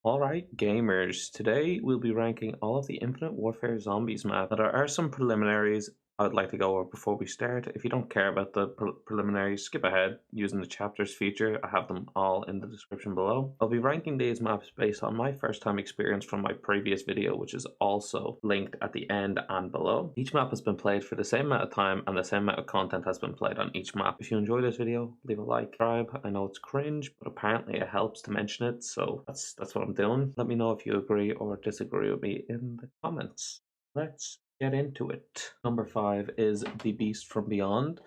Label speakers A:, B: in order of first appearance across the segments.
A: Alright, gamers. Today we'll be ranking all of the Infinite Warfare Zombies map. Now, there are some preliminaries I would like to go over before we start. If you don't care about the preliminaries, skip ahead using the chapters feature. I have them all in the description below. I'll be ranking these maps based on my first time experience from my previous video, which is also linked at the end and below. Each map has been played for the same amount of time and the same amount of content has been played on each map. If you enjoy this video, leave a like, subscribe. I know it's cringe, but apparently it helps to mention it, so that's what I'm doing. Let me know if you agree or disagree with me in the comments. Let's get into it. Number 5 is The Beast from Beyond.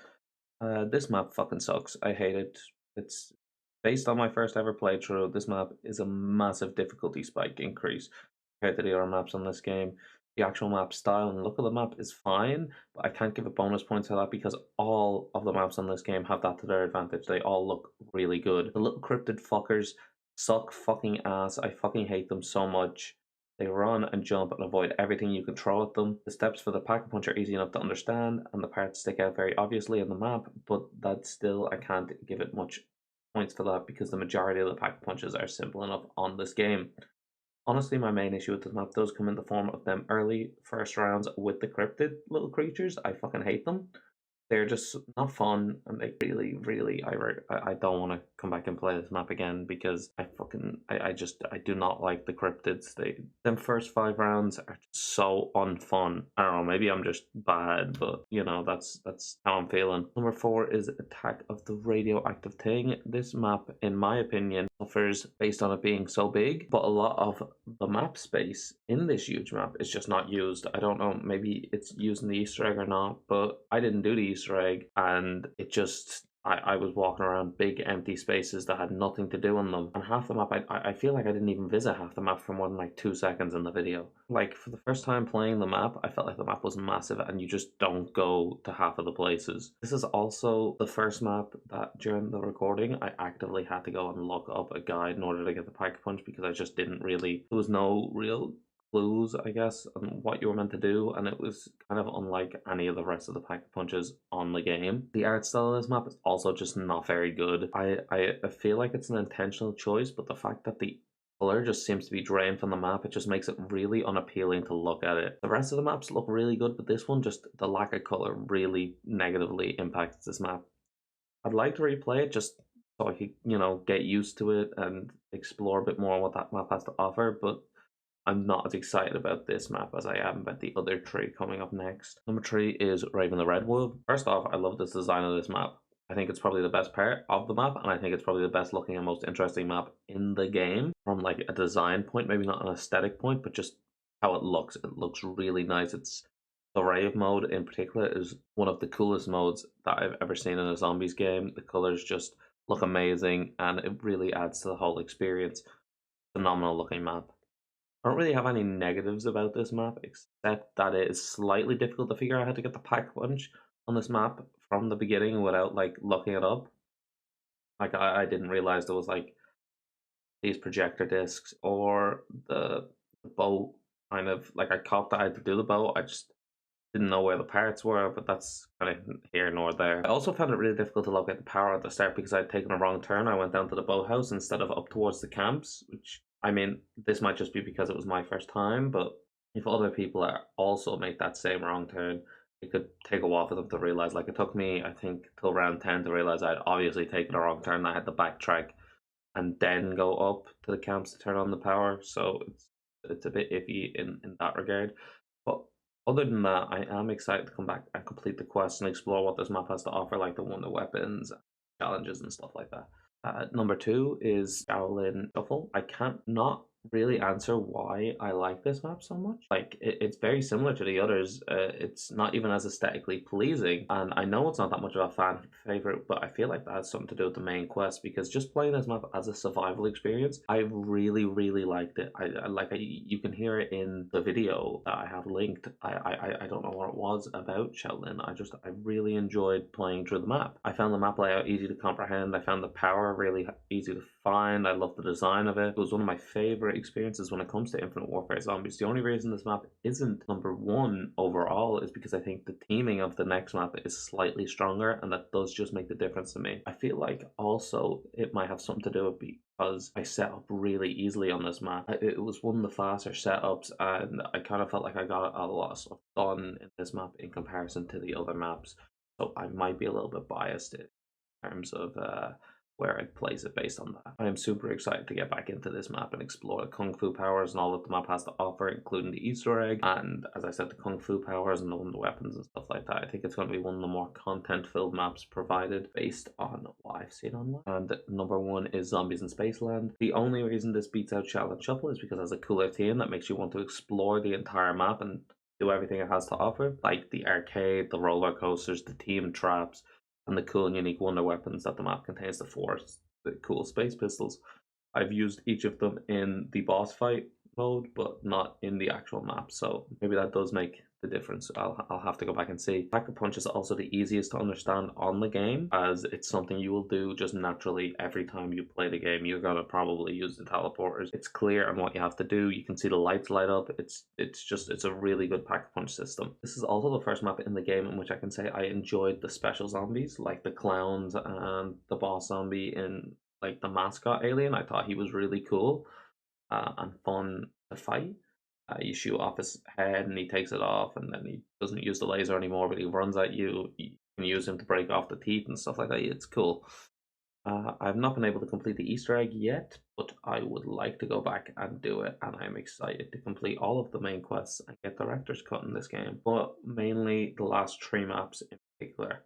A: This map fucking sucks. I hate it. It's based on my first ever playthrough. This map is a massive difficulty spike increase compared to the other maps on this game. The actual map style and look of the map is fine, but I can't give it bonus points for that because all of the maps on this game have that to their advantage. They all look really good. The little cryptid fuckers suck fucking ass. I fucking hate them so much. They run and jump and avoid everything you can throw at them. The steps for the pack-a-punch are easy enough to understand, and the parts stick out very obviously on the map, but that still, I can't give it much points for that because the majority of the pack-a-punches are simple enough on this game. Honestly, my main issue with this map does come in the form of them early first rounds with the cryptid little creatures. I fucking hate them. They're just not fun, and they really, I don't want to come back and play this map again because I do not like the cryptids. Them first 5 rounds are just so unfun. I don't know, maybe I'm just bad, but you know, that's how I'm feeling. Number 4 is Attack of the Radioactive Thing. This map, in my opinion, suffers based on it being so big, but a lot of the map space in this huge map is just not used. I don't know, maybe it's using the Easter egg or not, but I didn't do the Easter egg, and it just I was walking around big empty spaces that had nothing to do in them, and half the map I feel like I didn't even visit half the map for more than like 2 seconds in the video. Like, for the first time playing the map, I felt like the map was massive and you just don't go to half of the places. This is also the first map that during the recording I actively had to go and look up a guide in order to get the pack-a-punch because I just didn't really, there was no real clues, I guess, on what you were meant to do, and it was kind of unlike any of the rest of the pack-a-punches on the game. The art style of this map is also just not very good. I feel like it's an intentional choice, but the fact that the color just seems to be drained from the map, it just makes it really unappealing to look at it. The rest of the maps look really good, but this one, just the lack of color really negatively impacts this map. I'd like to replay it just so I could, you know, get used to it and explore a bit more what that map has to offer, but I'm not as excited about this map as I am about the other 3 coming up next. Number 3 is Rave and the Redwood. First off, I love this design of this map. I think it's probably the best part of the map, and I think it's probably the best looking and most interesting map in the game from like a design point, maybe not an aesthetic point, but just how it looks. It looks really nice. It's the Rave mode in particular is one of the coolest modes that I've ever seen in a zombies game. The colors just look amazing, and it really adds to the whole experience. Phenomenal looking map. I don't really have any negatives about this map, except that it is slightly difficult to figure out how to get the pack punch on this map from the beginning without like looking it up. Like, I didn't realize there was like these projector discs or the boat kind of like, I caught that I had to do the boat. I just didn't know where the parts were, but that's kind of here nor there. I also found it really difficult to locate the power at the start because I'd taken a wrong turn. I went down to the boathouse instead of up towards the camps, which, I mean, this might just be because it was my first time, but if other people are also make that same wrong turn, it could take a while for them to realize. Like, it took me, I think, till round 10 to realize I'd obviously taken a wrong turn. I had to backtrack and then go up to the camps to turn on the power, so it's a bit iffy in that regard. But other than that, I am excited to come back and complete the quest and explore what this map has to offer, like the wonder weapons, challenges, and stuff like that. Number 2 is Shaolin Shuffle. I can't not really answer why I like this map so much. Like, it's very similar to the others. It's not even as aesthetically pleasing, and I know it's not that much of a fan favorite, but I feel like that has something to do with the main quest because just playing this map as a survival experience, I really liked it. You can hear it in the video that I have linked. I don't know what it was about Shaolin. I really enjoyed playing through the map. I found the map layout easy to comprehend. I found the power really easy to find. I love the design of it. It was one of my favorite favorite experiences when it comes to Infinite Warfare Zombies. The only reason this map isn't number one overall is because I think the teaming of the next map is slightly stronger, and that does just make the difference to me. I feel like also it might have something to do with because I set up really easily on this map. It was one of the faster setups, and I kind of felt like I got a lot of stuff done in this map in comparison to the other maps. So I might be a little bit biased in terms of where I'd place it based on that. I am super excited to get back into this map and explore the Kung Fu powers and all that the map has to offer, including the Easter egg, and as I said, the Kung Fu powers and the weapons and stuff like that. I think it's going to be one of the more content-filled maps provided based on what I've seen online. And number one is Zombies in Spaceland. The only reason this beats out Shaolin Shuffle is because it has a cooler theme that makes you want to explore the entire map and do everything it has to offer, like the arcade, the roller coasters, the team traps, and the cool and unique wonder weapons that the map contains, the cool space pistols. I've used each of them in the boss fight mode, but not in the actual map, so maybe that does make the difference. I'll have to go back and see. Pack-a-Punch is also the easiest to understand on the game, as it's something you will do just naturally every time you play the game. You're gonna probably use the teleporters. It's clear on what you have to do. You can see the lights light up. It's a really good Pack-a-Punch system. This is also the first map in the game in which I can say I enjoyed the special zombies, like the clowns and the boss zombie in like the mascot alien. I thought he was really cool and fun to fight. You shoot off his head and he takes it off, and then he doesn't use the laser anymore, but he runs at you. You can use him to break off the teeth and stuff like that. It's cool. I've not been able to complete the Easter egg yet, but I would like to go back and do it, and I'm excited to complete all of the main quests and get director's cut in this game. But mainly the last three maps in particular,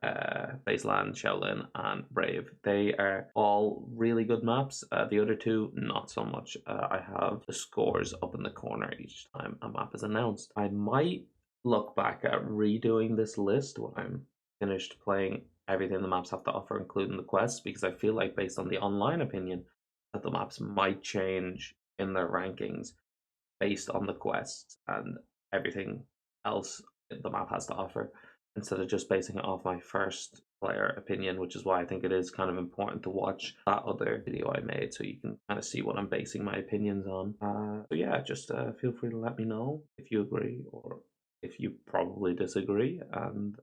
A: Spaceland, Shaolin, and Rave. They are all really good maps. The other two, not so much. I have the scores up in the corner each time a map is announced. I might look back at redoing this list when I'm finished playing everything the maps have to offer, including the quests, because I feel like, based on the online opinion, that the maps might change in their rankings based on the quests and everything else the map has to offer, instead of just basing it off my first player opinion, which is why I think it is kind of important to watch that other video I made so you can kind of see what I'm basing my opinions on. So yeah, just feel free to let me know if you agree or if you probably disagree, and